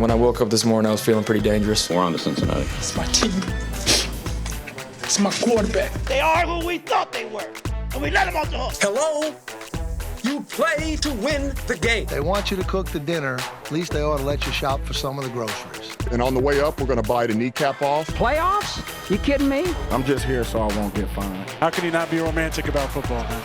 When I woke up this morning, I was feeling pretty dangerous. We're on to Cincinnati. It's my team. It's my quarterback. They are who we thought they were, and we let them off the hook. Hello? You play to win the game. They want you to cook the dinner. At least they ought to let you shop for some of the groceries. And on the way up, we're going to buy the kneecap off. Playoffs? You kidding me? I'm just here so I won't get fined. How can you not be romantic about football, man?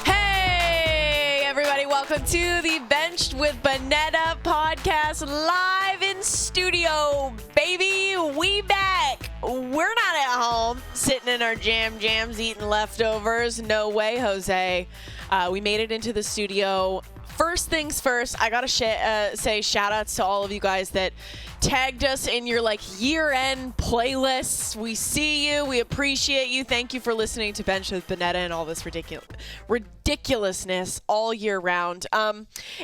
Hey, everybody. Welcome to the Benched with Bonnetta podcast live in studio, baby. We back. We're not at home sitting in our jams eating leftovers. No way, Jose. We made it into the studio. First things first, I gotta say shout outs to all of you guys that tagged us in your year-end playlists. We see you. We appreciate you. Thank you for listening to Bench with Bonnetta and all this ridiculousness all year round.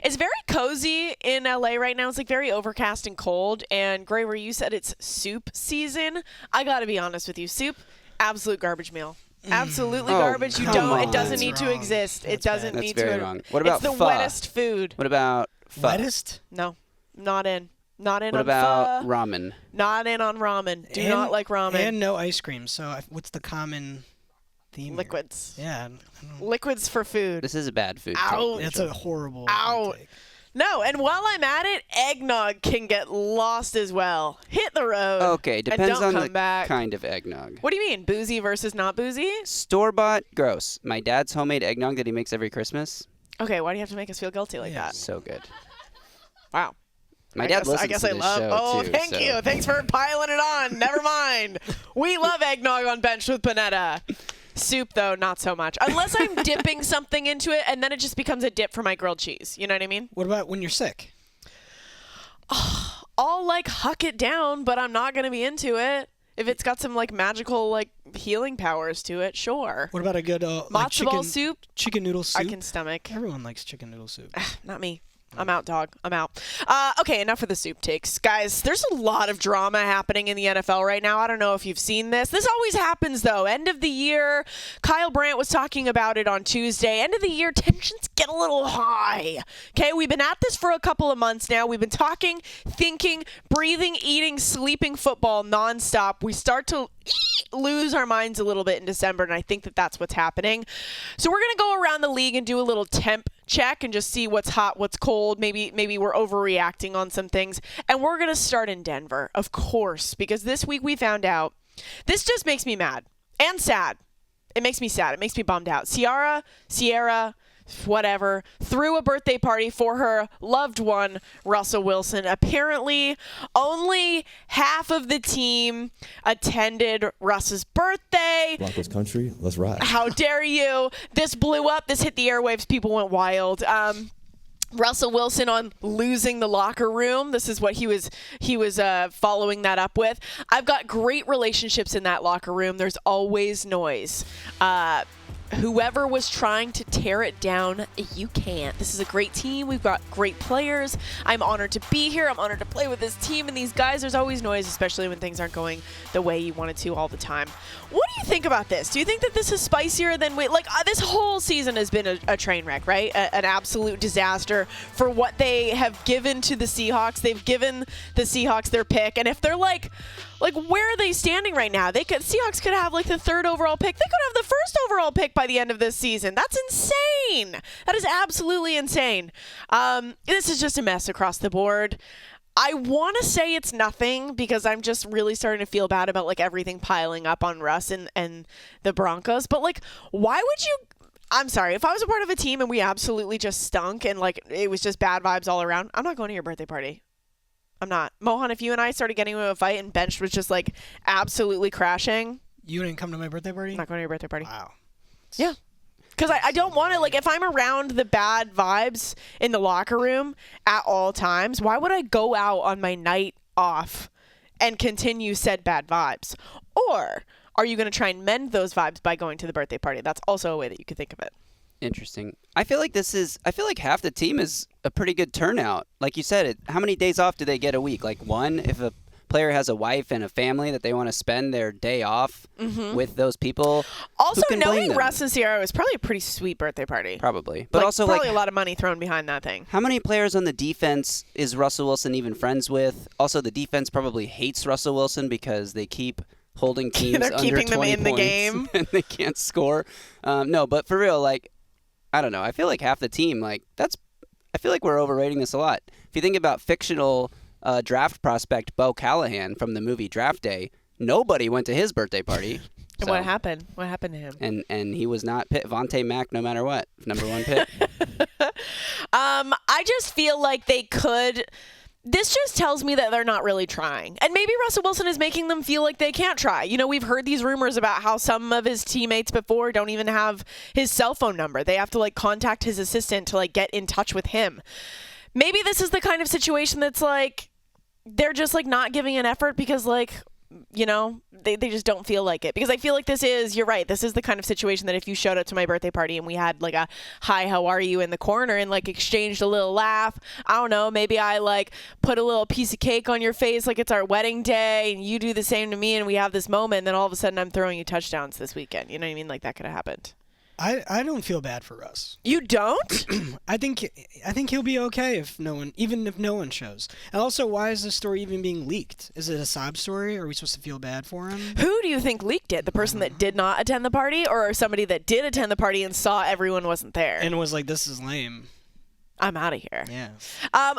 It's very cozy in LA right now. It's very overcast and cold. And Gray, where you said it's soup season, I gotta be honest with you. Soup, absolute garbage meal. Absolutely garbage. It doesn't need to exist. It doesn't need to. That's very wrong. What about it's the pho? Wettest food. What about pho? Wettest? No, not in. Not in what on about pho. Ramen? Not in on ramen. Do not like ramen. And no ice cream. So what's the common theme? Liquids. Here? Yeah. Liquids for food. This is a bad food. That's a horrible. Ouch. No, and while I'm at it, eggnog can get lost as well. Hit the road. Okay, depends on the back. kind of eggnog. What do you mean, boozy versus not boozy? Store-bought, gross. My dad's homemade eggnog that he makes every Christmas. Okay, why do you have to make us feel guilty like that? So good. Wow. My dad listens I guess to I this love. show too, Thank so. you. Thanks for piling it on. Never mind. We love eggnog on Bench with Bonnetta. Soup, though, not so much. Unless I'm dipping something into it, and then it just becomes a dip for my grilled cheese. You know what I mean? What about when you're sick? I'll huck it down, but I'm not going to be into it. If it's got some magical healing powers to it, sure. What about a good matzo ball soup? Chicken noodle soup. I can stomach. Everyone likes chicken noodle soup. Not me. I'm out, dog. I'm out. Okay, enough of the soup takes. Guys, there's a lot of drama happening in the NFL right now. I don't know if you've seen this. This always happens, though. End of the year, Kyle Brandt was talking about it on Tuesday. End of the year, tensions get a little high. Okay, we've been at this for a couple of months now. We've been talking, thinking, breathing, eating, sleeping football nonstop. We start to lose our minds a little bit in December, and I think that that's what's happening. So we're going to go around the league and do a little temp check and just see what's hot, what's cold. Maybe we're overreacting on some things. And we're going to start in Denver, of course, because this week we found out this just makes me mad and sad. It makes me sad. It makes me bummed out. Sierra, whatever, threw a birthday party for her loved one, Russell Wilson. Apparently, only half of the team attended Russ's birthday. Broncos country, let's ride. How dare you? This blew up. This hit the airwaves. People went wild. Russell Wilson on losing the locker room. This is what he was following that up with. I've got great relationships in that locker room. There's always noise. Whoever was trying to tear it down, you can't. This is a great team. We've got great players. I'm honored to be here. I'm honored to play with this team and these guys. There's always noise, especially when things aren't going the way you want it to all the time. What do you think about this? Do you think that this is spicier than this whole season has been a train wreck, right? An absolute disaster for what they have given to the Seahawks. They've given the Seahawks their pick, and if they're where are they standing right now? Seahawks could have the third overall pick. They could have the first overall pick by the end of this season. That's insane. That is absolutely insane. This is just a mess across the board. I want to say it's nothing because I'm just really starting to feel bad about everything piling up on Russ and the Broncos. But why would you? I'm sorry. If I was a part of a team and we absolutely just stunk and it was just bad vibes all around, I'm not going to your birthday party. I'm not. Mohan, if you and I started getting into a fight and Bench was just absolutely crashing. You didn't come to my birthday party? I'm not going to your birthday party. Wow. Yeah. Because I don't want to, if I'm around the bad vibes in the locker room at all times, why would I go out on my night off and continue said bad vibes? Or are you going to try and mend those vibes by going to the birthday party? That's also a way that you could think of it. Interesting. I feel like half the team is a pretty good turnout. Like you said, how many days off do they get a week? One? If a player has a wife and a family that they want to spend their day off with those people. Also, who can blame knowing them? Russ and Sierra was probably a pretty sweet birthday party. Probably. But also, probably a lot of money thrown behind that thing. how many players on the defense is Russell Wilson even friends with? Also, the defense probably hates Russell Wilson because they keep holding teams They're under keeping them 20 in the points game. and they can't score. No, but for real, like, I don't know. I feel like half the team, I feel like we're overrating this a lot. If you think about fictional draft prospect Bo Callahan from the movie Draft Day, nobody went to his birthday party. And what happened? What happened to him? And he was not Vontae Mack no matter what, number one pick. I just feel like they could. This just tells me that they're not really trying. And maybe Russell Wilson is making them feel like they can't try. You know, we've heard these rumors about how some of his teammates before don't even have his cell phone number. They have to contact his assistant to get in touch with him. Maybe this is the kind of situation that's they're just not giving an effort because they just don't feel like it. Because I feel like you're right, this is the kind of situation that if you showed up to my birthday party and we had a hi, how are you in the corner and exchanged a little laugh, I don't know, maybe I put a little piece of cake on your face like it's our wedding day and you do the same to me and we have this moment and then all of a sudden I'm throwing you touchdowns this weekend. You know what I mean? That could have happened. I don't feel bad for Russ. You don't? I think he'll be okay even if no one shows. And also, why is this story even being leaked? Is it a sob story? Are we supposed to feel bad for him? Who do you think leaked it? The person that did not attend the party, or somebody that did attend the party and saw everyone wasn't there? And was like, this is lame. I'm out of here. Yeah.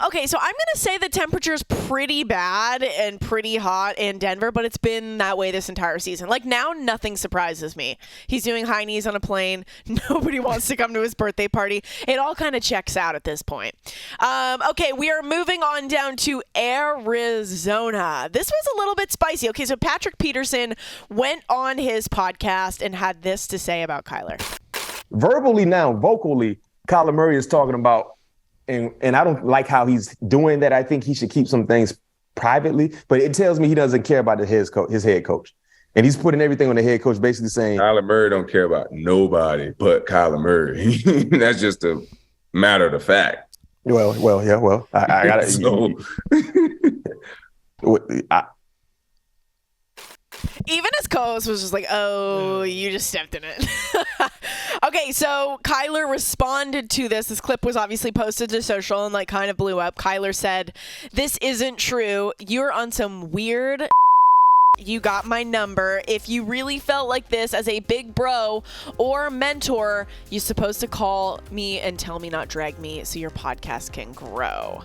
Okay, so I'm going to say the temperature's pretty bad and pretty hot in Denver, but it's been that way this entire season. Now nothing surprises me. He's doing high knees on a plane. Nobody wants to come to his birthday party. It all kind of checks out at this point. Okay, we are moving on down to Arizona. This was a little bit spicy. Okay, so Patrick Peterson went on his podcast and had this to say about Kyler. Vocally, Kyler Murray is talking about, and I don't like how he's doing that. I think he should keep some things privately, but it tells me he doesn't care about his head coach. And he's putting everything on the head coach, basically saying Kyler Murray don't care about nobody but Kyler Murray. That's just a matter of the fact. Well, I got to. So, even his co-host was just oh, you just stepped in it. Okay, so Kyler responded to this. This clip was obviously posted to social and kind of blew up. Kyler said, "This isn't true. You're on some weird you got my number. If you really felt like this as a big bro or mentor, you're supposed to call me and tell me, not drag me, so your podcast can grow."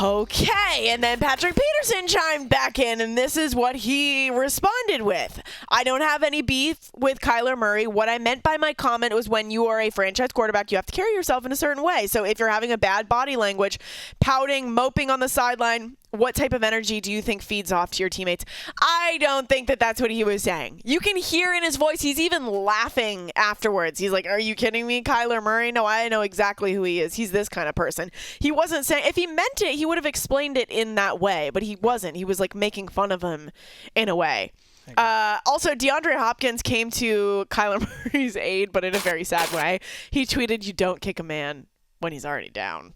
Okay, and then Patrick Peterson chimed back in, and this is what he responded with. "I don't have any beef with Kyler Murray. What I meant by my comment was when you are a franchise quarterback, you have to carry yourself in a certain way. So if you're having a bad body language, pouting, moping on the sideline, what type of energy do you think feeds off to your teammates?" I don't think that that's what he was saying. You can hear in his voice, he's even laughing afterwards. He's like, "Are you kidding me, Kyler Murray? No, I know exactly who he is. He's this kind of person." He wasn't saying, if he meant it, he would have explained it in that way, but he wasn't. He was making fun of him in a way. Also, DeAndre Hopkins came to Kyler Murray's aid, but in a very sad way. He tweeted, "You don't kick a man when he's already down."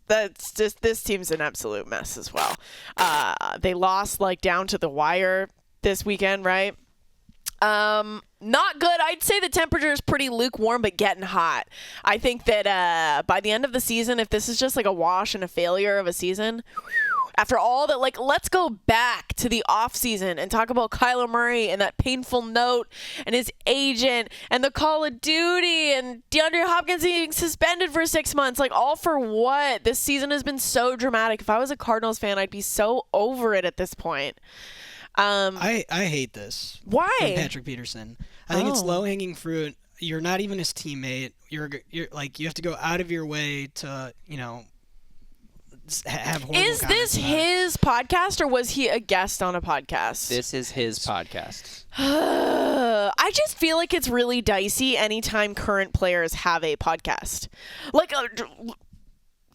That's just, this team's an absolute mess as well. They lost down to the wire this weekend, right? Not good. I'd say the temperature is pretty lukewarm, but getting hot. I think that by the end of the season, if this is just a wash and a failure of a season, after all that, let's go back to the offseason and talk about Kyler Murray and that painful note and his agent and the Call of Duty and DeAndre Hopkins being suspended for 6 months. All for what? This season has been so dramatic. If I was a Cardinals fan, I'd be so over it at this point. I hate this. Why? From Patrick Peterson. I think it's low-hanging fruit. You're not even his teammate. You're you have to go out of your way to, have horrible Is this his podcast, or was he a guest on a podcast? This is his podcast. I just feel like it's really dicey anytime current players have a podcast.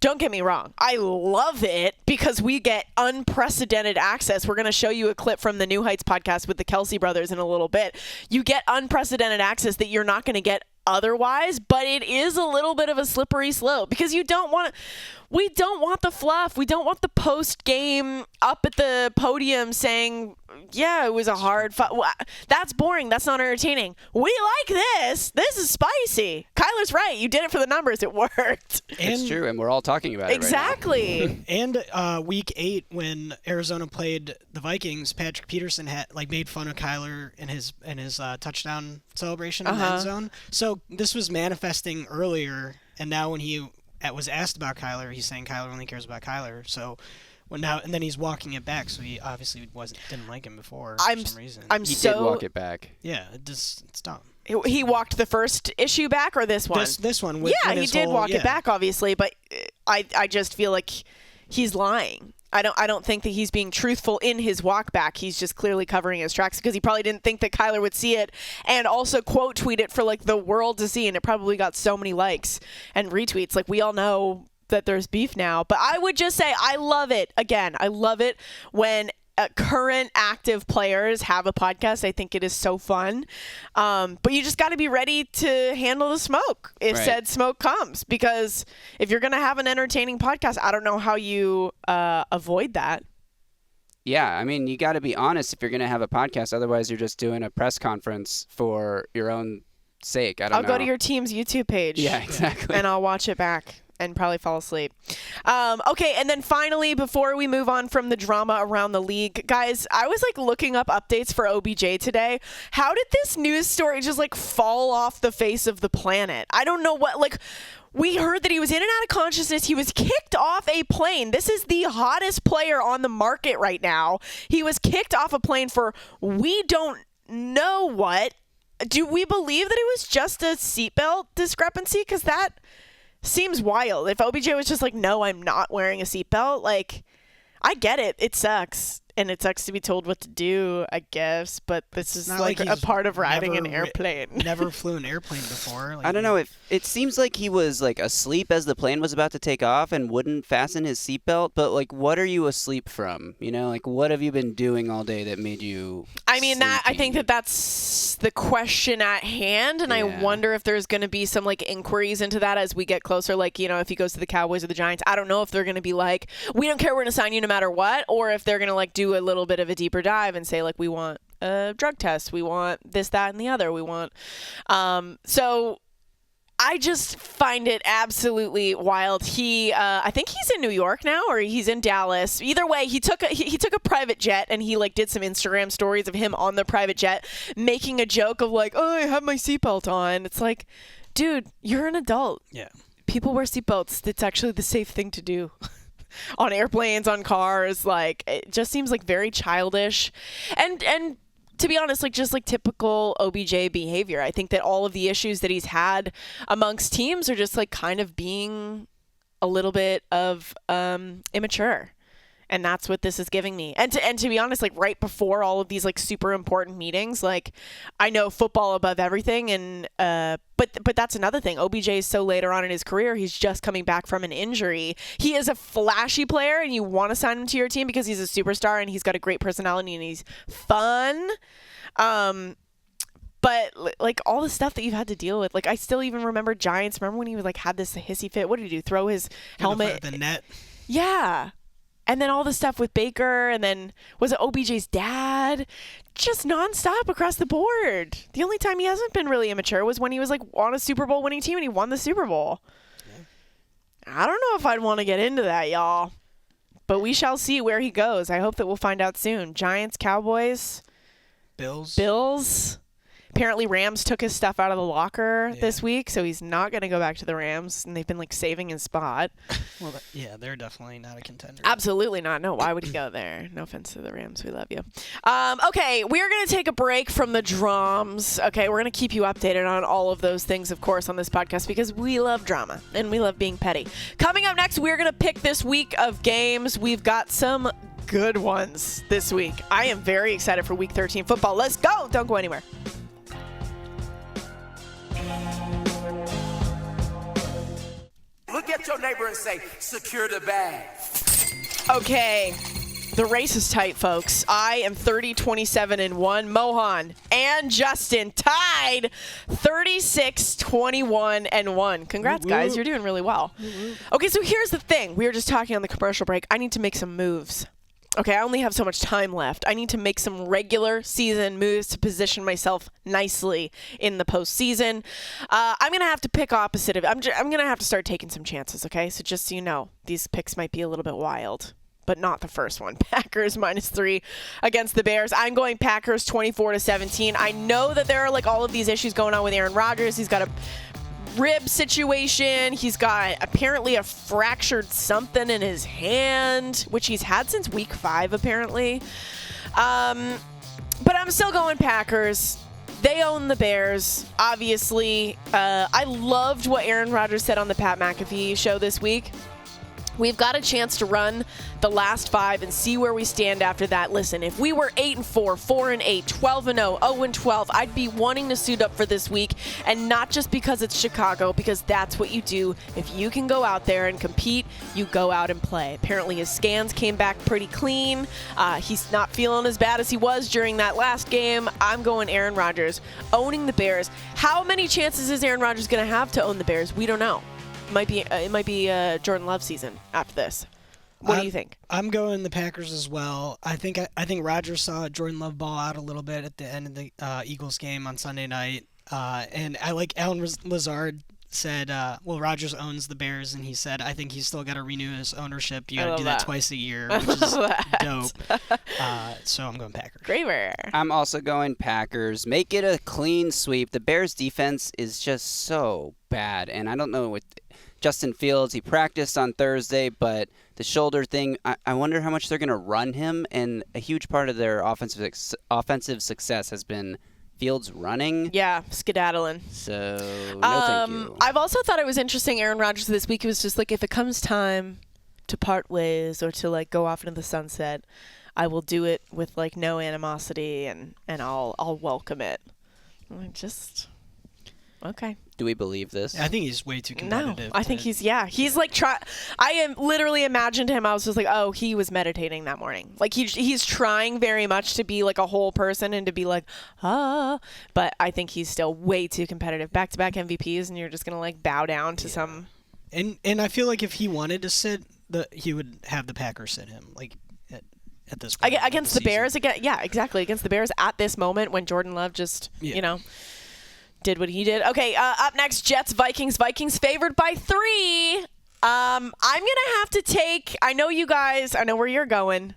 Don't get me wrong. I love it because we get unprecedented access. We're going to show you a clip from the New Heights podcast with the Kelsey brothers in a little bit. You get unprecedented access that you're not going to get otherwise, but it is a little bit of a slippery slope because you don't want to. we don't want the fluff. We don't want the post-game up at the podium saying, yeah, it was a hard fight. That's boring. That's not entertaining. We like this. This is spicy. Kyler's right. You did it for the numbers. It worked. It's true, and we're all talking about exactly. it right now. And week 8, when Arizona played the Vikings, Patrick Peterson had made fun of Kyler in his touchdown celebration in the end zone. So this was manifesting earlier, and now when he was asked about Kyler, he's saying Kyler only cares about Kyler. So and then he's walking it back. So he obviously didn't like him before for some reason. He did walk it back. Yeah, it's dumb. He walked the first issue back, or this one? This one. Yeah, he did walk it back, obviously, but I just feel like he's lying. I don't think that he's being truthful in his walk back. He's just clearly covering his tracks because he probably didn't think that Kyler would see it and also quote tweet it for the world to see, and it probably got so many likes and retweets. We all know that there's beef now, but I would just say I love it. Again, I love it when current active players have a podcast. I think it is so fun. But you just got to be ready to handle the smoke if said smoke comes, because if you're going to have an entertaining podcast, I don't know how you avoid that. Yeah, I mean, you got to be honest if you're going to have a podcast. Otherwise, you're just doing a press conference for your own sake. I'll go to your team's YouTube page. Yeah, exactly. And I'll watch it back and probably fall asleep. Okay, and then finally, before we move on from the drama around the league, guys, I was looking up updates for OBJ today. How did this news story just fall off the face of the planet? I don't know what, we heard that he was in and out of consciousness. He was kicked off a plane. This is the hottest player on the market right now. He was kicked off a plane for we don't know what. Do we believe that it was just a seatbelt discrepancy? Because that seems wild. If OBJ was just no, I'm not wearing a seatbelt, I get it. It sucks. And it sucks to be told what to do, I guess. But this is a part of riding an airplane. Never flew an airplane before. I don't know. It seems like he was asleep as the plane was about to take off and wouldn't fasten his seatbelt. But what are you asleep from? What have you been doing all day that made you? I mean, I think that's the question at hand, and I wonder if there's going to be some inquiries into that as we get closer. If he goes to the Cowboys or the Giants, I don't know if they're going to be we don't care, we're going to sign you no matter what, or if they're going to do a little bit of a deeper dive and say we want a drug test, we want this, that, and the other, we want so I just find it absolutely wild. I think he's in New York now, or he's in Dallas. Either way, he took a private jet, and he did some Instagram stories of him on the private jet making a joke of oh, I have my seatbelt on. It's dude, you're an adult. Yeah, people wear seatbelts. It's actually the safe thing to do. On airplanes, on cars, it just seems very childish, and to be honest, just typical OBJ behavior. I think that all of the issues that he's had amongst teams are just kind of being a little bit of immature. And that's what this is giving me. And to be honest, right before all of these super important meetings, I know football above everything, and but that's another thing. OBJ is so later on in his career, he's just coming back from an injury. He is a flashy player, and you want to sign him to your team because he's a superstar and he's got a great personality and he's fun. But all the stuff that you've had to deal with, I still even remember Giants. Remember when he was had this hissy fit? What did he do? Throw his helmet? The net. Yeah. And then all the stuff with Baker, and then was it OBJ's dad? Just nonstop across the board. The only time he hasn't been really immature was when he was on a Super Bowl winning team and he won the Super Bowl. Yeah. I don't know if I'd want to get into that, y'all. But we shall see where he goes. I hope that we'll find out soon. Giants, Cowboys, Bills. Apparently Rams took his stuff out of the locker this week, so he's not going to go back to the Rams, and they've been saving his spot. Well, they're definitely not a contender. Absolutely not. No, why would he go there? No offense to the Rams. We love you. Okay, we're going to take a break from the drums. Okay, we're going to keep you updated on all of those things, of course, on this podcast because we love drama and we love being petty. Coming up next, we're going to pick this week of games. We've got some good ones this week. I am very excited for Week 13 football. Let's go. Don't go anywhere. Look at your neighbor and say, secure the bag. Okay, The race is tight, folks. I am 30-27-1. Mohan and Justin tied 36-21-1. Congrats, guys. You're doing really well. Okay, so here's the thing. We were just talking on the commercial break. I need to make some moves. Okay, I only have so much time left. I need to make some regular season moves to position myself nicely in the postseason. I'm going to have to pick opposite of I'm going to have to start taking some chances, okay? So just so you know, these picks might be a little bit wild, but not the first one. Packers -3 against the Bears. I'm going Packers 24-17. I know that there are like all of these issues going on with Aaron Rodgers. He's got a rib situation. He's got apparently a fractured something in his hand, which he's had since week 5 apparently. But I'm still going Packers. They own the Bears, obviously. I loved what Aaron Rodgers said on the Pat McAfee show this week. We've got a chance to run the last 5 and see where we stand after that. Listen, if we were 8-4, 4-8, 12-0, 0-12, I'd be wanting to suit up for this week, and not just because it's Chicago, because that's what you do. If you can go out there and compete, you go out and play. Apparently his scans came back pretty clean. He's not feeling as bad as he was during that last game. I'm going Aaron Rodgers, owning the Bears. How many chances is Aaron Rodgers going to have to own the Bears? We don't know. It might be Jordan Love season after this. What do you think? I'm going the Packers as well. I think Rodgers saw Jordan Love ball out a little bit at the end of the Eagles game on Sunday night, and I like Alan Lazard said, well, Rodgers owns the Bears, and he said, I think he's still got to renew his ownership. You got to do that twice a year, which is dope. So I'm going Packers. Graver. I'm also going Packers. Make it a clean sweep. The Bears' defense is just so bad, and I don't know what Justin Fields, he practiced on Thursday, but the shoulder thing, I wonder how much they're going to run him, and a huge part of their offensive success has been Fields running. Yeah, skedaddling. So, no thank you. I've also thought it was interesting, Aaron Rodgers this week, he was just like, if it comes time to part ways or to like go off into the sunset, I will do it with like no animosity and I'll welcome it. Okay. Do we believe this? I think he's way too competitive. No, I think he's like I am literally imagined him. I was just like, oh, he was meditating that morning. Like he's trying very much to be like a whole person and to be like, but I think he's still way too competitive. Back-to-back MVPs, and you're just gonna like bow down to some. And I feel like if he wanted to sit, he would have the Packers sit him like at this point against the Bears. Yeah, exactly, against the Bears at this moment when Jordan Love just did what he did. Okay, up next, Jets-Vikings. Vikings favored by 3. I'm going to have to take, I know you guys, I know where you're going.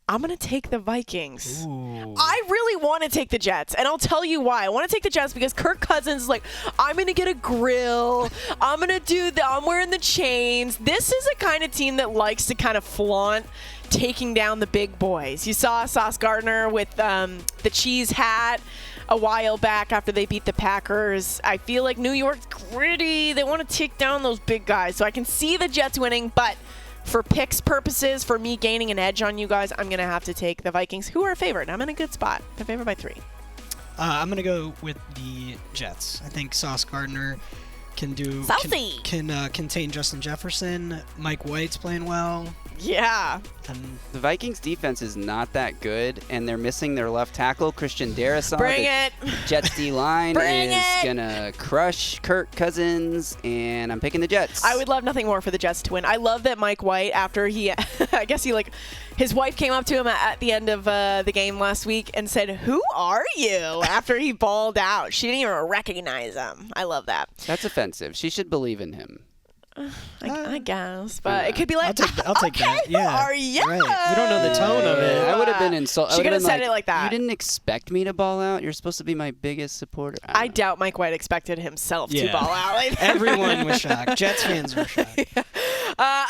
I'm going to take the Vikings. Ooh. I really want to take the Jets, and I'll tell you why. I want to take the Jets because Kirk Cousins is like, I'm going to get a grill. I'm going to I'm wearing the chains. This is a kind of team that likes to kind of flaunt taking down the big boys. You saw Sauce Gardner with the cheese hat a while back after they beat the Packers. I feel like New York's gritty. They want to take down those big guys. So I can see the Jets winning, but for picks purposes, for me gaining an edge on you guys, I'm going to have to take the Vikings, who are favored. I'm in a good spot. They're favored by 3. I'm going to go with the Jets. I think Sauce Gardner can contain Justin Jefferson. Mike White's playing well. Yeah. The Vikings defense is not that good, and they're missing their left tackle, Christian Darrisaw. Bring it. Jets D-line is going to crush Kirk Cousins, and I'm picking the Jets. I would love nothing more for the Jets to win. I love that Mike White, after he, I guess his wife came up to him at the end of the game last week and said, "Who are you?" after he balled out. She didn't even recognize him. I love that. That's offensive. She should believe in him. I guess, but it could be like, I'll take that. Yeah. Are you? Right. We don't know the tone of it. I would have been insulted. She could have said it like that. You didn't expect me to ball out? You're supposed to be my biggest supporter. I doubt Mike White expected himself to ball out like that. Everyone was shocked. Jets fans were shocked.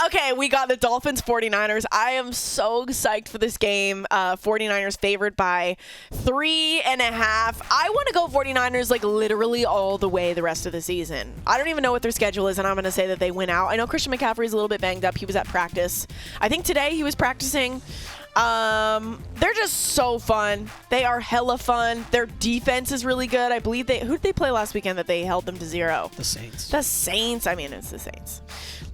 Okay, we got the Dolphins-49ers. I am so psyched for this game. 49ers favored by 3.5. I want to go 49ers like literally all the way the rest of the season. I don't even know what their schedule is, and I'm going to say that they win out. I know Christian McCaffrey's a little bit banged up. He was at practice. I think today he was practicing. They're just so fun. They are hella fun. Their defense is really good. I believe who did they play last weekend that they held them to 0? The Saints. The Saints. I mean, it's the Saints.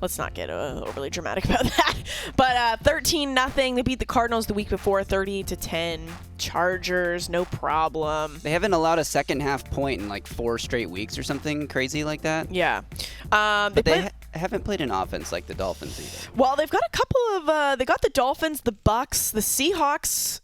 let's not get overly dramatic about that. But 13-0. They beat the Cardinals the week before, 30-10. Chargers, no problem. They haven't allowed a second half point in like 4 straight weeks or something crazy like that. Yeah. But they haven't played an offense like the Dolphins either. Well, they've got a couple of they got the Dolphins, the Bucks, the Seahawks,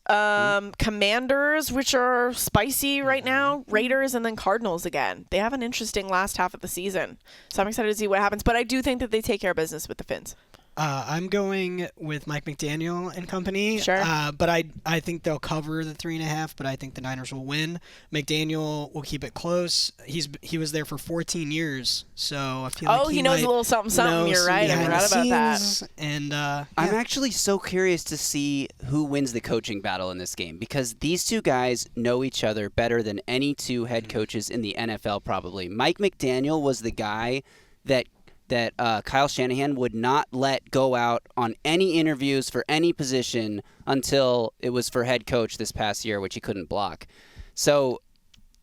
Commanders, which are spicy right now, Raiders, and then Cardinals again. They have an interesting last half of the season. So I'm excited to see what happens. But I do think that they take care of business with the Finns. I'm going with Mike McDaniel and company. Sure. But I think they'll cover the 3.5, but I think the Niners will win. McDaniel will keep it close. He was there for 14 years, so I feel like he knows a little something. You're right. I forgot about that. And I'm actually so curious to see who wins the coaching battle in this game, because these two guys know each other better than any two head coaches in the NFL probably. Mike McDaniel was the guy that Kyle Shanahan would not let go out on any interviews for any position until it was for head coach this past year, which he couldn't block. So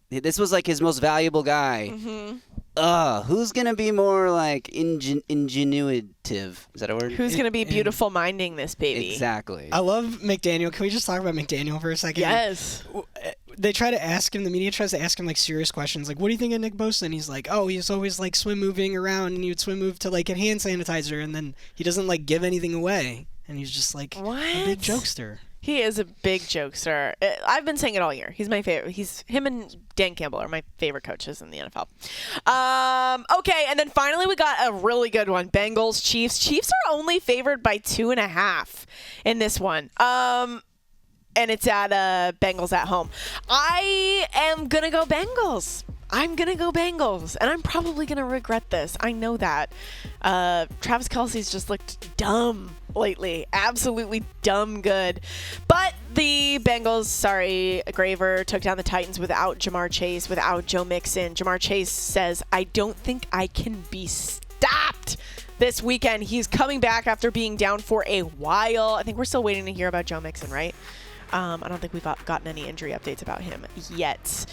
this was like his most valuable guy. Who's going to be more like ingenuitive? Is that a word? Who's going to be beautiful minding this baby? Exactly. I love McDaniel. Can we just talk about McDaniel for a second? Yes. They try to ask him, the media tries to ask him like serious questions, like, what do you think of Nick Bosa? And he's like, oh, he's always like swim moving around, and he would swim move to like get hand sanitizer, and then he doesn't like give anything away, and he's just like a big jokester. He is a big jokester. I've been saying it all year. He's my favorite. Him and Dan Campbell are my favorite coaches in the NFL. Okay, and then finally we got a really good one. Bengals-Chiefs. Chiefs are only favored by 2.5 in this one. And it's at Bengals at home. I am going to go Bengals. I'm going to go Bengals. And I'm probably going to regret this. I know that. Travis Kelce's just looked dumb lately. Absolutely dumb good. But the Bengals, Graver, took down the Titans without Jamar Chase, without Joe Mixon. Jamar Chase says, I don't think I can be stopped this weekend. He's coming back after being down for a while. I think we're still waiting to hear about Joe Mixon, right? I don't think we've gotten any injury updates about him yet.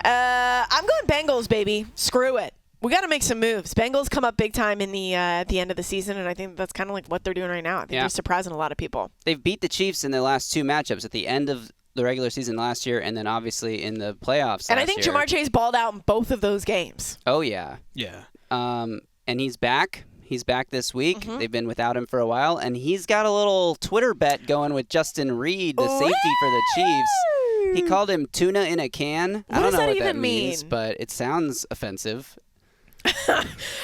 I'm going Bengals, baby. Screw it. We got to make some moves. Bengals come up big time in the at the end of the season, and I think that's kind of like what they're doing right now. I think they're surprising a lot of people. They've beat the Chiefs in their last 2 matchups at the end of the regular season last year, and then obviously in the playoffs and I think Jamar Chase balled out in both of those games. Oh, yeah. Yeah. And he's back. He's back this week. They've been without him for a while, and he's got a little Twitter bet going with Justin Reed, the safety for the Chiefs. He called him tuna in a can. I don't know what that means, but it sounds offensive.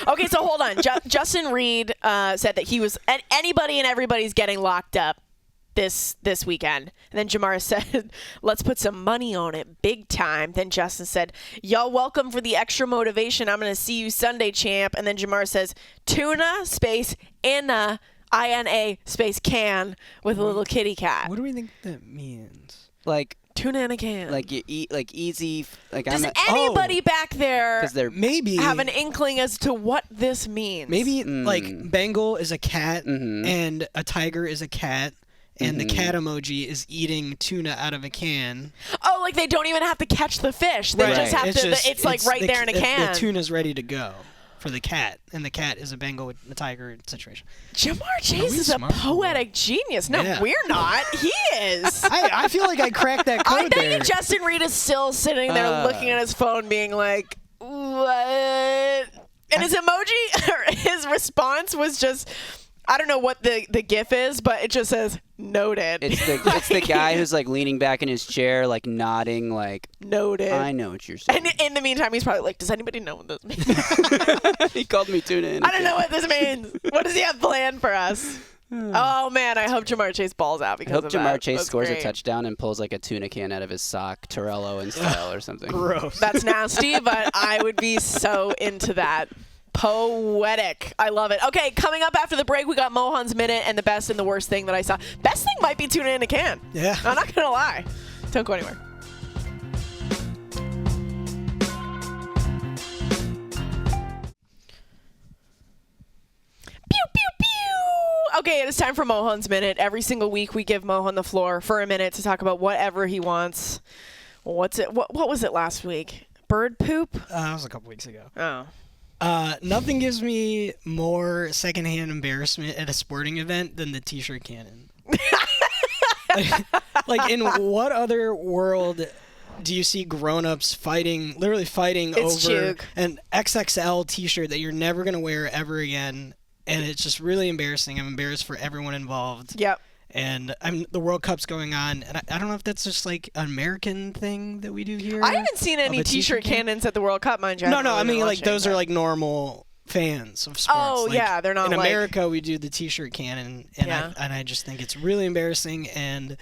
Okay, so hold on. Justin Reed said that he was anybody and everybody's getting locked up this weekend. And then Jamar said, let's put some money on it big time. Then Justin said, y'all welcome for the extra motivation. I'm going to see you Sunday, champ. And then Jamar says, tuna space INA space can with a little kitty cat. What do we think that means? Like tuna in a can. Like you eat like easy. Like does anybody back there maybe have an inkling as to what this means? Maybe like Bengal is a cat and a tiger is a cat. And the cat emoji is eating tuna out of a can. Oh, like they don't even have to catch the fish. They just have to. It's like right there in a can. The tuna's ready to go for the cat, and the cat is a Bengal with a tiger situation. Jamar Chase is a poetic genius. No, we're not. He is. I feel like I cracked that code there. I bet you Justin Reed is still sitting there looking at his phone, being like, "What?" And his emoji, or his response was just. I don't know what the GIF is, but it just says noted. It's the guy who's like leaning back in his chair, like nodding, like noted. I know what you're saying. And in the meantime, he's probably like, does anybody know what this means? He called me tuna in. I don't know what this means. What does he have planned for us? Oh man, I hope Jamar Chase balls out because of that. I hope Jamar Chase That's scores great. a touchdown and pulls like a tuna can out of his sock, Torello in style or something. Gross. That's nasty, but I would be so into that. Poetic. I love it. Okay, coming up after the break, we got Mohan's Minute and the best and the worst thing that I saw. Best thing might be tuna in a can. Yeah. I'm not going to lie. Don't go anywhere. Pew, pew, pew. Okay, it is time for Mohan's Minute. Every single week, we give Mohan the floor for a minute to talk about whatever he wants. What was it last week? Bird poop? That was a couple weeks ago. Oh. Nothing gives me more secondhand embarrassment at a sporting event than the T-shirt cannon. Like, in what other world do you see grown-ups literally fighting over an XXL T-shirt that you're never going to wear ever again? And it's just really embarrassing. I'm embarrassed for everyone involved. Yep. And the World Cup's going on, and I don't know if that's just like an American thing that we do here. I haven't seen any T-shirt cannons at the World Cup, mind you. No, I mean, like, those are like normal fans of sports. Oh, like, yeah, they're not in like... America, we do the T-shirt cannon, and I just think it's really embarrassing, and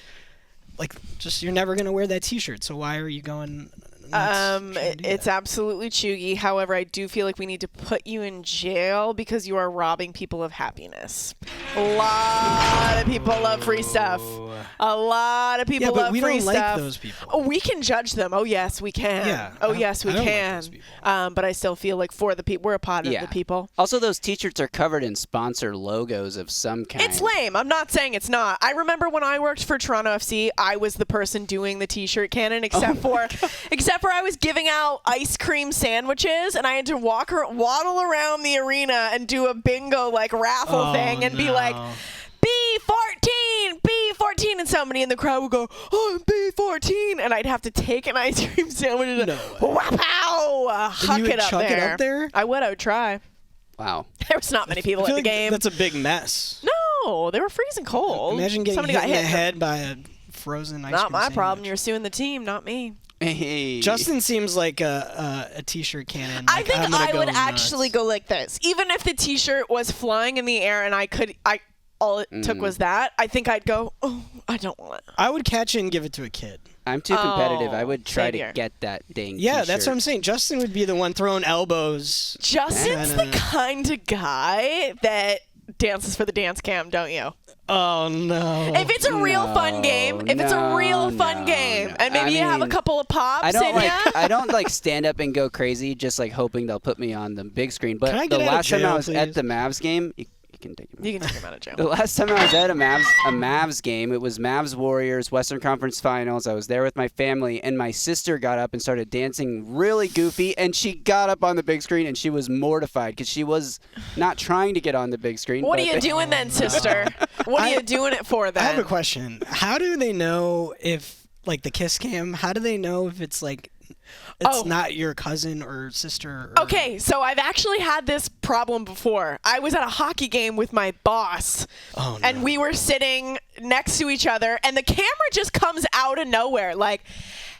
like, just you're never gonna wear that T-shirt, so why are you going? It's absolutely chuggy. However, I do feel like we need to put you in jail because you are robbing people of happiness. A lot of people love free stuff. A lot of people love free stuff. Yeah, but we don't like those people. Oh, we can judge them. Oh, yes, we can. Yeah. Oh, yes, we can. Like those people. But I still feel like for the people, we're a part of the people. Also, those T-shirts are covered in sponsor logos of some kind. It's lame. I'm not saying it's not. I remember when I worked for Toronto FC, I was the person doing the T-shirt cannon, except for I was giving out ice cream sandwiches, and I had to waddle around the arena and do a bingo raffle thing and be like, B14, and somebody in the crowd would go, oh, B14, and I'd have to take an ice cream sandwich and huck it up there. I would try. Wow. There was not many people at the game. That's a big mess. No, they were freezing cold. Imagine getting hit in the head by a frozen ice cream Not my sandwich. problem. You're suing the team, not me. Hey. Justin seems like a T-shirt cannon. I think I would actually go like this. Even if the T-shirt was flying in the air and all it took was that, I think I'd go, oh, I don't want it. I would catch it and give it to a kid. I'm too competitive. I would try to get that dang T-shirt. That's what I'm saying. Justin would be the one throwing elbows. Justin's the kind of guy that dances for the dance cam, don't you? Oh, no. If it's a real fun game, and maybe you have a couple of pops I don't stand up and go crazy just hoping they'll put me on the big screen. But the last time I was at the Mavs game, you can take him out of jail. The last time I was at a Mavs game, it was Mavs Warriors Western Conference Finals. I was there with my family, and my sister got up and started dancing really goofy, and she got up on the big screen, and she was mortified because she was not trying to get on the big screen. What are you doing then, sister? What are you doing it for then? I have a question. How do they know if, the kiss cam, how do they know if it's not your cousin or sister? Okay, so I've actually had this problem before. I was at a hockey game with my boss, and we were sitting next to each other, and the camera just comes out of nowhere,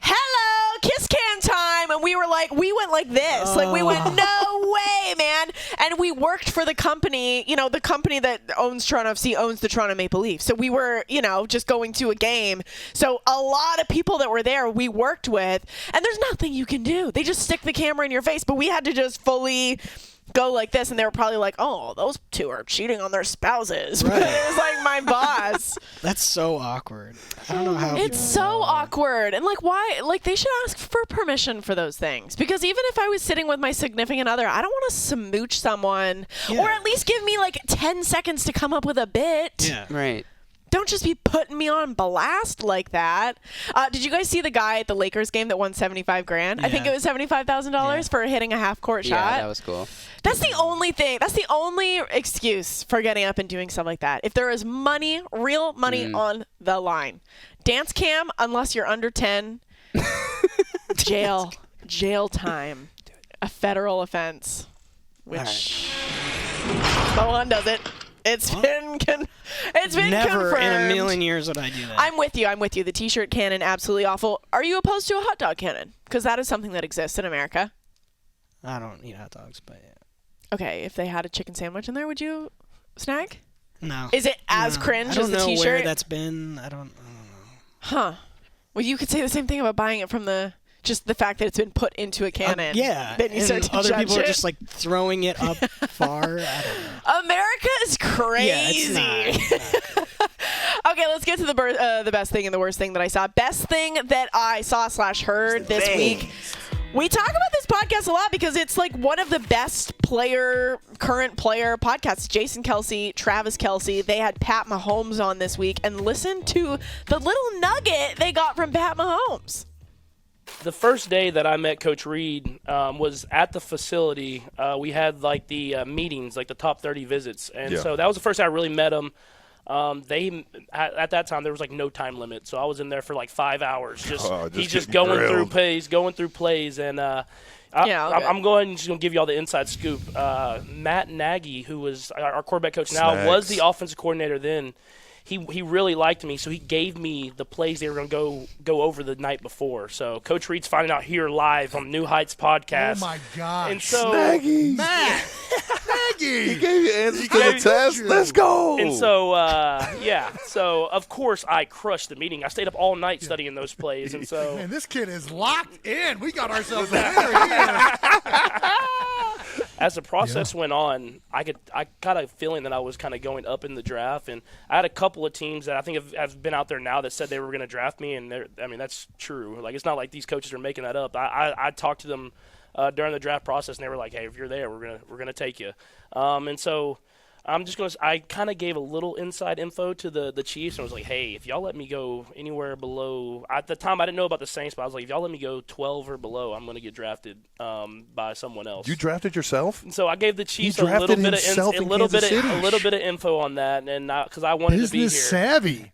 hello, kiss cam time, and we went like this. We went, no way, man. And we worked for the company, the company that owns Toronto FC owns the Toronto Maple Leafs. So we were, just going to a game. So a lot of people that were there we worked with, and there's nothing you can do. They just stick the camera in your face, but we had to just fully go like this, and they were probably like, oh, those two are cheating on their spouses. Right. It was my boss. That's so awkward. I don't know how. It's so awkward. And why? They should ask for permission for those things. Because even if I was sitting with my significant other, I don't want to smooch someone. Yeah. Or at least give me 10 seconds to come up with a bit. Yeah. Right. Don't just be putting me on blast like that. Did you guys see the guy at the Lakers game that won $75,000? Yeah. I think it was $75,000 for hitting a half-court shot. Yeah, that was cool. That's the only thing. That's the only excuse for getting up and doing stuff like that. If there is money, real money on the line. Dance cam, unless you're under 10, jail time. A federal offense. Which Mohan does it. It's been Never confirmed. in a million years would I do that. I'm with you. The T-shirt cannon, absolutely awful. Are you opposed to a hot dog cannon? Because that is something that exists in America. I don't eat hot dogs, but yeah. Okay, if they had a chicken sandwich in there, would you snag? No. Is it as cringe as the T-shirt? I don't know where that's been. I don't know. Huh. Well, you could say the same thing about buying it from the fact that it's been put into a cannon. Yeah. Then you start to other judge people it. are just throwing it up far. I don't know. America is crazy. Yeah, it's not. Okay, let's get to the best thing and the worst thing that I saw. Best thing that I saw / heard this week. We talk about this podcast a lot because it's one of the best current player podcasts. Jason Kelce, Travis Kelce, they had Pat Mahomes on this week, and listen to the little nugget they got from Pat Mahomes. The first day that I met Coach Reed was at the facility. We had like the meetings, like the top 30 visits, and so that was the first time I really met him. They at that time there was like no time limit, so I was in there for like 5 hours. He's just going through plays, and I'm just gonna give you all the inside scoop. Matt Nagy, who was our quarterback coach now, was the offensive coordinator then. He really liked me, so he gave me the plays they were going to go over the night before. So Coach Reed's finding out here live on New Heights podcast. Oh, my God. And so, Matt! Nagy! He gave you answers to the test. Let's go! And so, so of course I crushed the meeting. I stayed up all night studying those plays. And so, Man, this kid is locked in. We got ourselves a winner here. As the process went on, I got a feeling that I was kind of going up in the draft, and I had a couple of teams that I think have been out there now that said they were going to draft me, and that's true. Like, it's not like these coaches are making that up. I talked to them during the draft process, and they were like, "Hey, if you're there, we're gonna take you." And so I kind of gave a little inside info to the Chiefs and was like, hey, if y'all let me go anywhere below, at the time I didn't know about the Saints, but I was like, if y'all let me go 12 or below, I'm going to get drafted by someone else. You drafted yourself? And so I gave the Chiefs a little bit of info on that, and because I wanted to be here. Business savvy.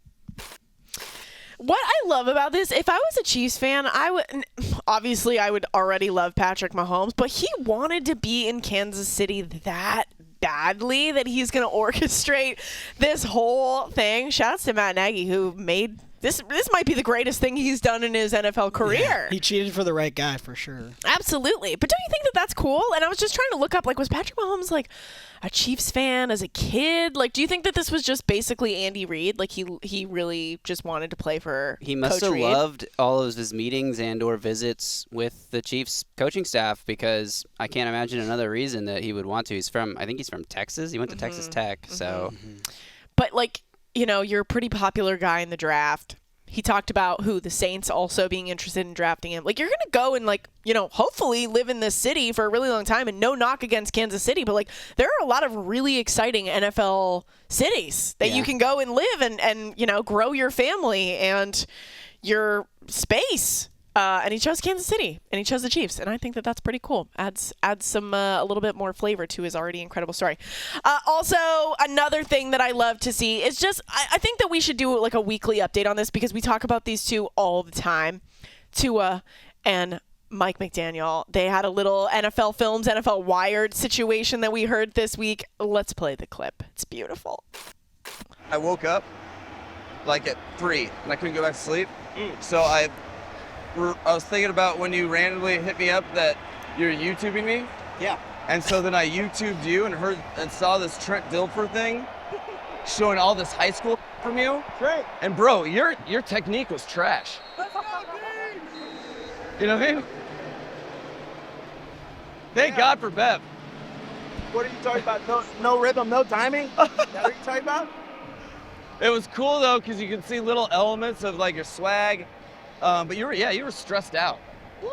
What I love about this, if I was a Chiefs fan, I would already love Patrick Mahomes, but he wanted to be in Kansas City that badly that he's going to orchestrate this whole thing. Shouts to Matt Nagy, who made this might be the greatest thing he's done in his NFL career. Yeah, he cheated for the right guy for sure. Absolutely. But don't you think that that's cool? And I was just trying to look up, like, was Patrick Mahomes like a Chiefs fan as a kid? Like, do you think that this was just basically Andy Reid? Like, he really just wanted to play for He must Coach have Reid? loved all of his meetings and or visits with the Chiefs coaching staff, because I can't imagine another reason that he would want to. I think he's from Texas. He went to Texas Tech, so. But, like, you know, you're a pretty popular guy in the draft. He talked about the Saints also being interested in drafting him. Like, you're going to go and, like, you know, hopefully live in this city for a really long time, and no knock against Kansas City, but, like, there are a lot of really exciting NFL cities that you can go and live and, you know, grow your family and your space. And he chose Kansas City, and he chose the Chiefs, and I think that that's pretty cool. Adds some a little bit more flavor to his already incredible story. Also, another thing that I love to see is just I think that we should do like a weekly update on this, because we talk about these two all the time. Tua and Mike McDaniel. They had a little NFL Films, NFL Wired situation that we heard this week. Let's play the clip. It's beautiful. I woke up like at 3, and I couldn't go back to sleep, so I was thinking about when you randomly hit me up that you're YouTubing me. Yeah. And so then I YouTubed you and saw this Trent Dilfer thing showing all this high school from you. Great. And bro, your technique was trash. You know what I mean? Thank God for Bev. What are you talking about? No rhythm, no timing? Is that what you're talking about? It was cool though, because you could see little elements of like your swag. But you were stressed out. Woo!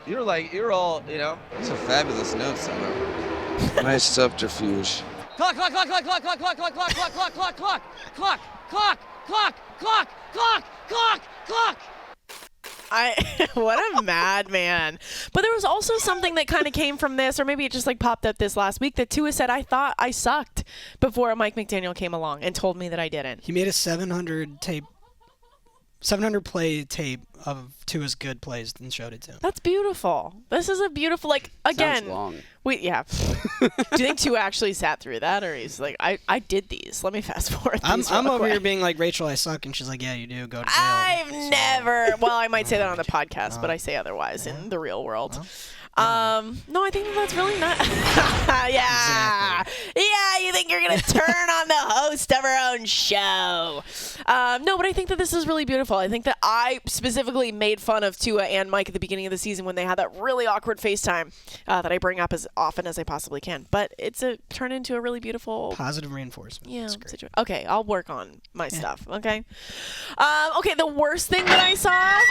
You were all, you know. Those are fabulous notes, though. Nice subterfuge. Clock. What a madman. But there was also something that kind of came from this, or maybe it just like popped up this last week, that Tua said, I thought I sucked before Mike McDaniel came along and told me that I didn't. He made a 700 play tape of Tua's good plays and showed it to him. That's beautiful. This is a beautiful, like, again. Sounds long. Do you think Tua actually sat through that, or he's like, I did these. Let me fast forward these. I'm over here being like, Rachel, I suck, and she's like, yeah, you do. Go to jail. I've never. Well, I might say that on the podcast, but I say otherwise in the real world. No, I think that's really not. Yeah. Exactly. Yeah, you think you're going to turn on the host of our own show. No, but I think that this is really beautiful. I think that I specifically made fun of Tua and Mike at the beginning of the season when they had that really awkward FaceTime that I bring up as often as I possibly can. But it's turned into a really beautiful positive reinforcement. Yeah. Okay, I'll work on my stuff. Okay. Okay, the worst thing that I saw.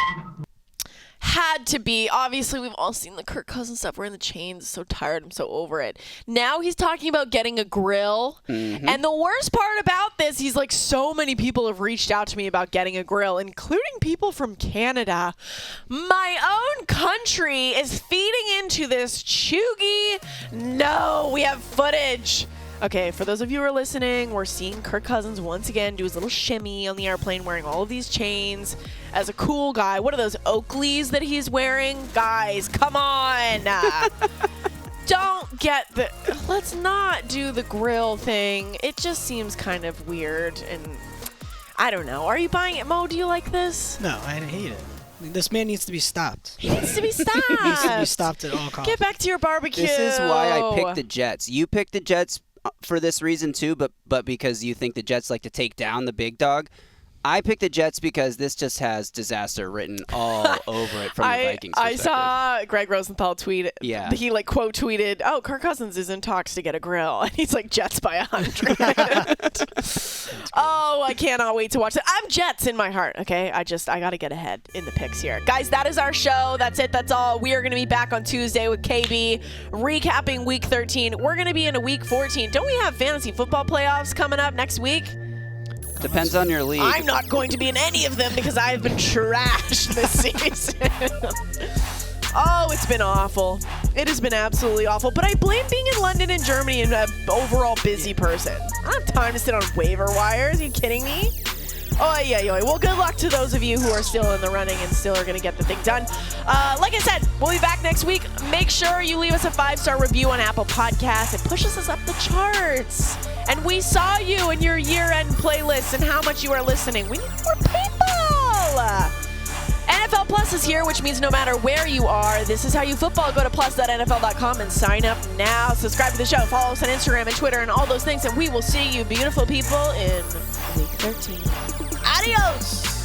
had to be, obviously we've all seen the Kirk Cousins stuff wearing the chains. So tired, I'm so over it. Now he's talking about getting a grill. And the worst part about this, he's like, so many people have reached out to me about getting a grill, including people from Canada. My own country is feeding into this chuggy. No, we have footage. Okay, for those of you who are listening, we're seeing Kirk Cousins once again do his little shimmy on the airplane wearing all of these chains as a cool guy. What are those Oakleys that he's wearing? Guys, come on. Let's not do the grill thing. It just seems kind of weird, and I don't know. Are you buying it, Mo? Do you like this? No, I hate it. This man needs to be stopped. He needs to be stopped. He needs to be stopped at all costs. Get back to your barbecue. This is why I picked the Jets. You picked the Jets for this reason too, but because you think the Jets like to take down the big dog. I picked the Jets because this just has disaster written all over it from the Vikings perspective. I saw Greg Rosenthal tweet. Yeah. He like quote tweeted, "Oh, Kirk Cousins is in talks to get a grill," and he's like, "Jets by 100." Oh, I cannot wait to watch it. I'm Jets in my heart. Okay, I got to get ahead in the picks here, guys. That is our show. That's it. That's all. We are going to be back on Tuesday with KB recapping Week 13. We're going to be in a Week 14. Don't we have fantasy football playoffs coming up next week? Depends on your league. I'm not going to be in any of them because I've been trashed this season. Oh, it's been awful. It has been absolutely awful. But I blame being in London and Germany and an overall busy person. I don't have time to sit on waiver wires. Are you kidding me? Oh, yeah. Well, good luck to those of you who are still in the running and still are going to get the thing done. Like I said, we'll be back next week. Make sure you leave us a 5-star review on Apple Podcasts. It pushes us up the charts. And we saw you in your year-end playlists and how much you are listening. We need more people. NFL Plus is here, which means no matter where you are, this is how you football. Go to plus.nfl.com and sign up now. Subscribe to the show. Follow us on Instagram and Twitter and all those things. And we will see you beautiful people in Week 13. Adios.